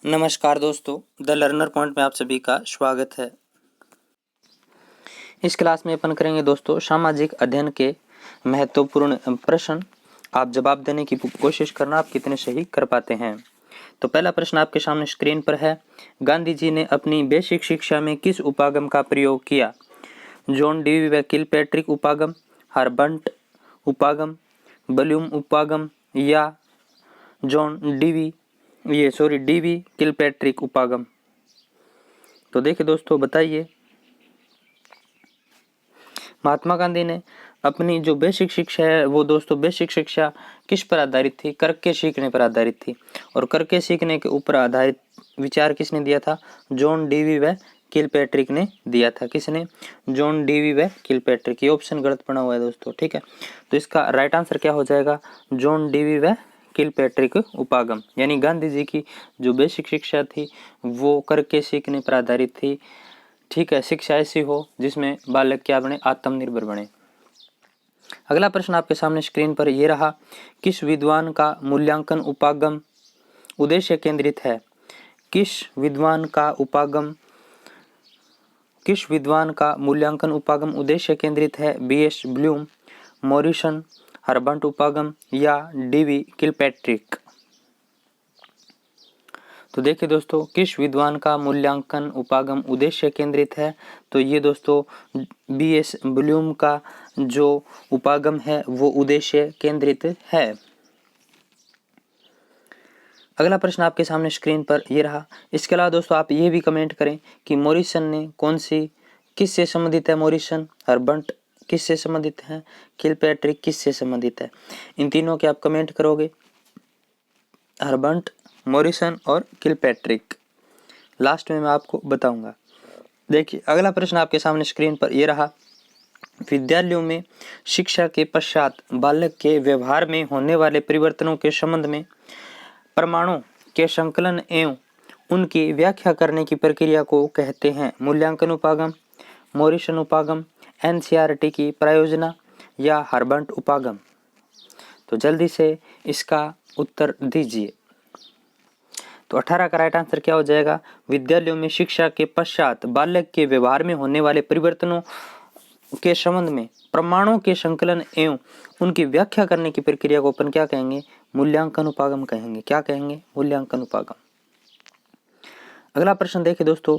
नमस्कार दोस्तों, the learner point में आप सभी का स्वागत है। इस क्लास में अपन करेंगे दोस्तों सामाजिक अध्ययन के महत्वपूर्ण प्रश्न। आप जवाब देने की कोशिश करना, आप कितने सही कर पाते हैं। तो पहला प्रश्न आपके सामने स्क्रीन पर है। गांधी जी ने अपनी बेसिक शिक्षा में किस उपागम का प्रयोग किया? जॉन डीवी व किलपैट्रिक उपागम, हर्बर्ट उपागम, ब्लूम उपागम या जॉन डीवी किलपैट्रिक उपागम। तो देखिए दोस्तों, बताइए महात्मा गांधी ने अपनी जो बेसिक शिक्षा है वो दोस्तों बेसिक शिक्षा किस पर आधारित थी? करके सीखने पर आधारित थी। और करके सीखने के ऊपर आधारित विचार किसने दिया था? जॉन डीवी व किलपैट्रिक ने दिया था। किसने? जॉन डीवी व किलपैट्रिक। ये ऑप्शन गलत पड़ा हुआ है दोस्तों, ठीक है। तो इसका राइट आंसर क्या हो जाएगा? जॉन डीवी व किलपैट्रिक उपागम। यानी गांधी जी की जो बेसिक शिक्षा थी वो करके सीखने पर आधारित थी, ठीक है। शिक्षा ऐसी हो जिसमें बालक क्या बने? आत्मनिर्भर बने। अगला प्रश्न आपके सामने स्क्रीन पर ये रहा। किस विद्वान का मूल्यांकन उपागम उद्देश्य केंद्रित है? किस विद्वान का मूल्यांकन उपागम उद्देश्य केंद्रित है? बीएस ब्लूम, मॉरिसन, हर्बर्ट उपागम या डीवी किलपैट्रिक। तो देखिए दोस्तों, किस विद्वान का मूल्यांकन उपागम उद्देश्य केंद्रित है? तो ये दोस्तों बीएस ब्लूम का जो उपागम है वो उद्देश्य केंद्रित है। अगला प्रश्न आपके सामने स्क्रीन पर ये रहा। इसके अलावा दोस्तों आप ये भी कमेंट करें कि मॉरिसन ने किससे संबंधित है? मॉरिसन, हर्बर्ट किससे संबंधित है? किलपैट्रिक किससे संबंधित है? इन तीनों के आप कमेंट करोगे, हर्बर्ट, मॉरिसन और किलपैट्रिक। लास्ट में मैं आपको बताऊंगा। देखिए अगला प्रश्न आपके सामने स्क्रीन पर यह रहा। विद्यालयों में शिक्षा के पश्चात बालक के व्यवहार में होने वाले परिवर्तनों के संबंध में प्रमाणों के संकलन एवं उनकी व्याख्या करने की प्रक्रिया को कहते हैं मूल्यांकन उपागम, मॉरिसन उपागम, एनसीईआरटी की प्रयोजना या हर्बर्ट उपागम। तो जल्दी से इसका उत्तर दीजिए। तो 18 का राइट आंसर क्या हो जाएगा? विद्यालयों में शिक्षा के पश्चात बालक के व्यवहार में होने वाले परिवर्तनों के संबंध में प्रमाणों के संकलन एवं उनकी व्याख्या करने की प्रक्रिया को अपन क्या कहेंगे? मूल्यांकन उपागम कहेंगे। क्या कहेंगे? मूल्यांकन उपागम। अगला प्रश्न देखिए दोस्तों,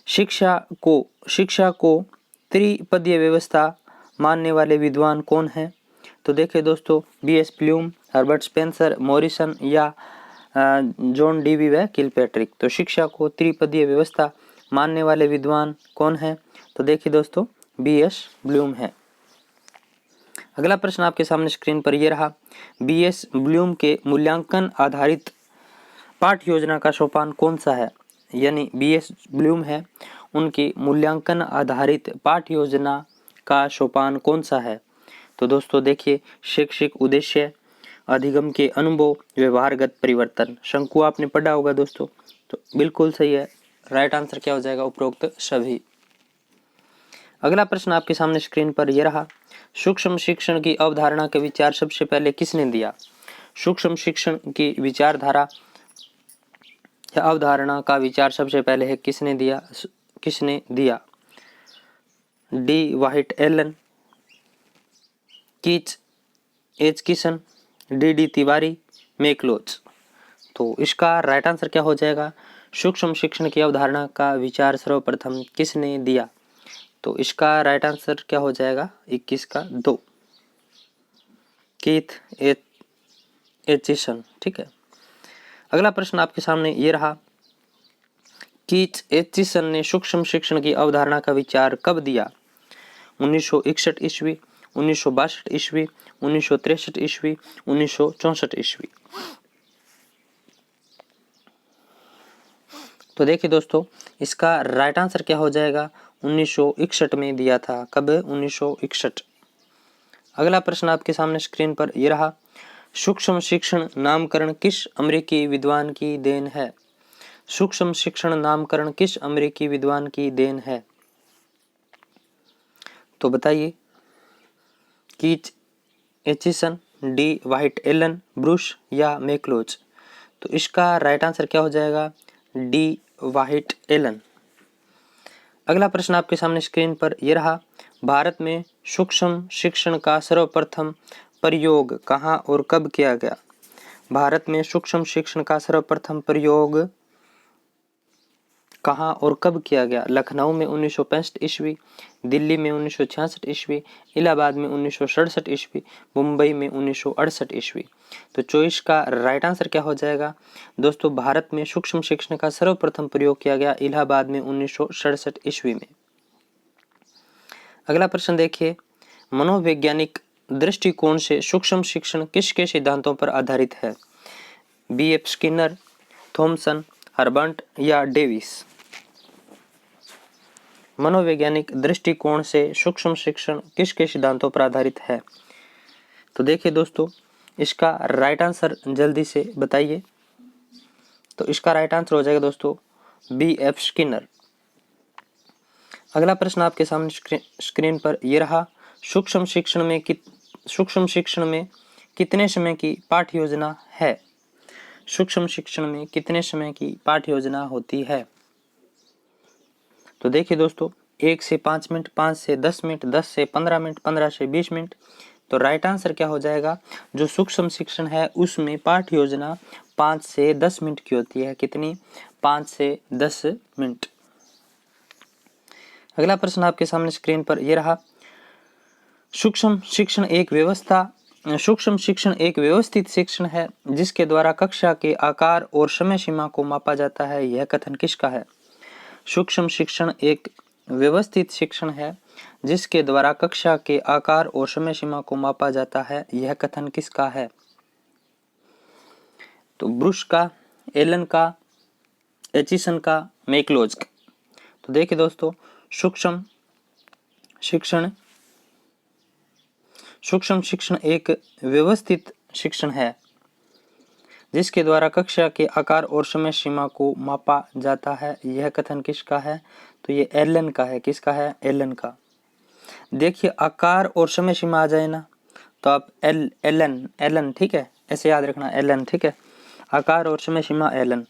शिक्षा को त्रिपदीय व्यवस्था मानने वाले विद्वान कौन है? तो देखिए दोस्तों, B S Bloom, Herbert Spencer, Morrison या जॉन डीवी व किलपैट्रिक। तो शिक्षा को त्रिपदीय व्यवस्था मानने वाले विद्वान कौन है? तो देखिए दोस्तों, बीएस ब्लूम है। अगला प्रश्न आपके सामने स्क्रीन पर यह रहा। बीएस ब्लूम के मूल्यांकन आधारित पाठ योजना का सोपान कौन सा है? यानी बीएस ब्लूम है, उनकी मूल्यांकन आधारित पाठ योजना का सोपान कौन सा है? तो दोस्तों देखिए, शैक्षिक उद्देश्य, अधिगम के अनुभव, व्यवहारगत परिवर्तन। शंकु आपने पढ़ा होगा दोस्तों, तो बिल्कुल सही है। राइट आंसर क्या हो जाएगा? उपरोक्त सभी। अगला प्रश्न आपके सामने स्क्रीन पर यह रहा। सूक्ष्म शिक्षण की अवधारणा का विचार सबसे पहले किसने दिया? सूक्ष्म शिक्षण की विचारधारा या अवधारणा का विचार सबसे पहले है किसने दिया? डी व्हाइट एलन, कीच एचकिसन, डी तिवारी, मैकलोच। तो इसका राइट आंसर क्या हो जाएगा? सूक्ष्म शिक्षण की अवधारणा का विचार सर्वप्रथम किसने दिया? तो इसका राइट आंसर क्या हो जाएगा? 21 का 2, कीथ एचिसन, ठीक है। अगला प्रश्न आपके सामने ये रहा। कीथ एचिसन ने सूक्ष्म शिक्षण की अवधारणा का विचार कब दिया? 1961 ईस्वी, 1962 ईस्वी, 1963 ईस्वी, 1964 ईस्वी। तो देखिए दोस्तों, इसका राइट आंसर क्या हो जाएगा? 1961 में दिया था। कब? 1961। अगला प्रश्न आपके सामने स्क्रीन पर यह रहा। सूक्ष्म शिक्षण नामकरण किस अमेरिकी विद्वान की देन है? सूक्ष्म शिक्षण नामकरण किस अमेरिकी विद्वान की देन है? तो बताइए, Keach Aitchison, D White Allen, Bruce या मैकलोच। तो इसका राइट आंसर क्या हो जाएगा? D, White Allen. अगला प्रश्न आपके सामने स्क्रीन पर ये रहा, भारत में सूक्ष्म शिक्षण का सर्वप्रथम प्रयोग कहाँ और कब किया गया? भारत में सूक्ष्म शिक्षण का सर्वप्रथम प्रयोग कहाँ और कब किया गया? लखनऊ में 1965 ईस्वी, दिल्ली में 1966 ईस्वी, इलाहाबाद में 1967 ईस्वी, मुंबई में 1968 ईस्वी। तो चॉइस का राइट आंसर क्या हो जाएगा? दोस्तों, भारत में सूक्ष्म शिक्षण का सर्वप्रथम प्रयोग किया गया इलाहाबाद में 1967 ईस्वी में। अगला प्रश्न देखिए, मनोवैज्ञानिक दृष्टिकोण से सूक्ष्म शिक्षण किसके सिद्धांतों पर आधारित है? B.F. स्किनर, थॉमसन, हर्बर्ट या डेविस? मनोवैज्ञानिक दृष्टिकोण से सूक्ष्म शिक्षण किसके सिद्धांतों पर आधारित है? तो देखिए दोस्तों, इसका राइट आंसर जल्दी से बताइए। तो इसका राइट आंसर हो जाएगा दोस्तों B.F. स्किनर। अगला प्रश्न आपके सामने स्क्रीन पर यह रहा, सूक्ष्म शिक्षण में कितने समय की पाठ्य योजना है? सूक्ष्म शिक्षण में कितने समय की पाठ्य योजना होती है? तो देखिए दोस्तों, 1 से 5 मिनट, 5 से 10 मिनट, 10 से 15 मिनट, 15 से 20 मिनट। तो राइट आंसर क्या हो जाएगा? जो सूक्ष्म शिक्षण है उसमें पाठ्य योजना 5 से 10 मिनट की होती है। कितनी? 5 से 10 मिनट। अगला प्रश्न आपके सामने स्क्रीन पर यह रहा, सूक्ष्म शिक्षण एक व्यवस्थित शिक्षण है जिसके द्वारा कक्षा के आकार और समय सीमा को मापा जाता है। यह कथन किसका है? सूक्ष्म शिक्षण एक व्यवस्थित शिक्षण है जिसके द्वारा कक्षा के आकार और समय सीमा को मापा जाता है। यह कथन किसका है? तो ब्रूस का, एलन का, एचिसन का, मैकलोज का। तो देखिए दोस्तों, सूक्ष्म शिक्षण एक व्यवस्थित शिक्षण है जिसके द्वारा कक्षा के आकार और समय सीमा को मापा जाता है। यह कथन किसका है? तो ये एलन का है। किसका है? एलन का। देखिए, आकार और समय सीमा आ जाए ना तो आप एलन, ठीक है, ऐसे याद रखना, एलन, ठीक है, आकार और समय सीमा एलन।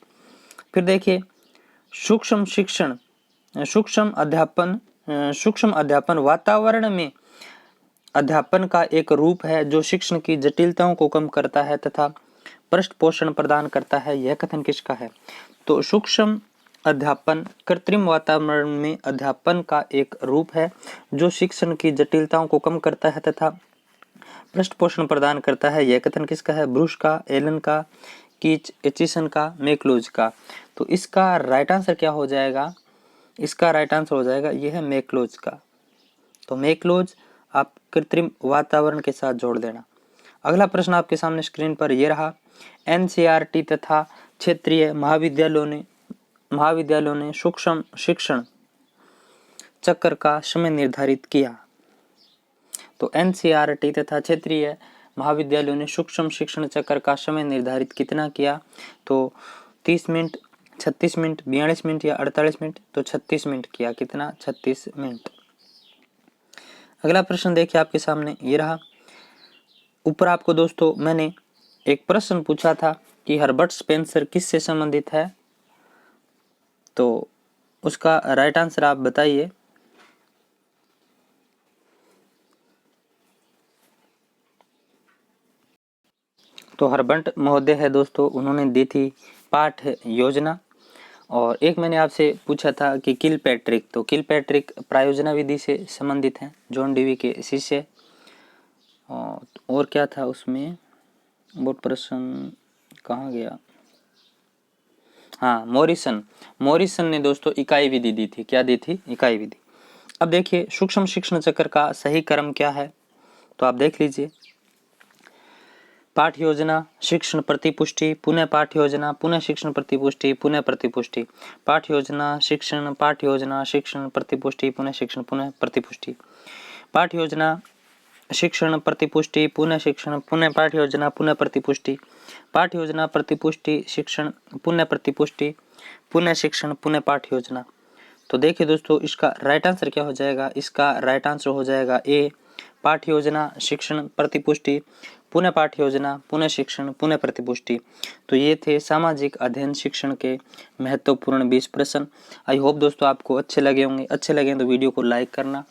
फिर देखिए, सूक्ष्म अध्यापन वातावरण में अध्यापन का एक रूप है जो शिक्षण की जटिलताओं को कम करता है तथा पृष्ठ पोषण प्रदान करता है। यह कथन किसका है? तो सूक्ष्म अध्यापन कृत्रिम वातावरण में अध्यापन का एक रूप है जो शिक्षण की जटिलताओं को कम करता है तथा पृष्ठ पोषण प्रदान करता है। यह कथन किसका है? ब्रूस का, एलन का, कीच, एचिसन का, मैकलोज का। तो इसका राइट आंसर क्या हो जाएगा? इसका राइट आंसर हो जाएगा यह है मैकलोज का। तो मैकलोज आप कृत्रिम वातावरण के साथ जोड़ देना। अगला प्रश्न आपके सामने स्क्रीन पर यह रहा, एनसीईआरटी तथा क्षेत्रीय महाविद्यालयों ने सूक्ष्म शिक्षण चक्र का समय निर्धारित किया। तो एनसीईआरटी तथा क्षेत्रीय महाविद्यालयों ने सूक्ष्म शिक्षण चक्र का समय निर्धारित कितना किया? तो 30 मिनट, 36 मिनट, 42 मिनट या 48 मिनट? तो 36 मिनट किया। कितना? 36 मिनट। अगला प्रश्न देखिए आपके सामने ये रहा, ऊपर आपको दोस्तों मैंने एक प्रश्न पूछा था कि हर्बर्ट स्पेंसर किससे संबंधित है? तो उसका राइट आंसर आप बताइए। तो हर्बर्ट महोदय है दोस्तों, उन्होंने दी थी पाठ्य योजना। और एक मैंने आपसे पूछा था कि किलपैट्रिक, तो किलपैट्रिक प्रायोजना विधि से संबंधित हैं, जॉन डीवी के शिष्य। और क्या था उसमें? वो प्रश्न कहाँ गया? हाँ, मॉरिसन ने दोस्तों इकाई विधि दी थी। क्या दी थी? इकाई विधि। अब देखिए, सूक्ष्म शिक्षण चक्र का सही क्रम क्या है? तो आप देख लीजिए, पाठ्य योजना, शिक्षण प्रतिपुष्टि, पुनः पाठ्य योजना, पुनः शिक्षण प्रतिपुष्टि, पुनः प्रतिपुष्टि, पाठ्य योजना, शिक्षण, पाठ्य योजना, शिक्षण प्रतिपुष्टि, पुनः शिक्षण, पुनः प्रतिपुष्टि, पाठ्य योजना, शिक्षण प्रतिपुष्टि, पुनः शिक्षण, पुनः पाठ्य योजना, पुनः प्रतिपुष्टि, पाठ्य योजना, प्रतिपुष्टि, शिक्षण, पुनः प्रतिपुष्टि, पुनः शिक्षण, पुनः पाठ्य योजना। तो देखिए दोस्तों, इसका राइट आंसर क्या हो जाएगा? इसका राइट आंसर हो जाएगा ए, पाठ्य योजना, शिक्षण, प्रतिपुष्टि, पुनः पाठ्य योजना, पुनः शिक्षण, पुनः प्रतिपुष्टि। तो ये थे सामाजिक अध्ययन शिक्षण के महत्वपूर्ण 20 प्रश्न। आई होप दोस्तों आपको अच्छे लगे होंगे। अच्छे लगे तो वीडियो को लाइक करना,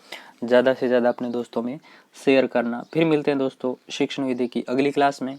ज़्यादा से ज़्यादा अपने दोस्तों में शेयर करना। फिर मिलते हैं दोस्तों शिक्षण विधि की अगली क्लास में।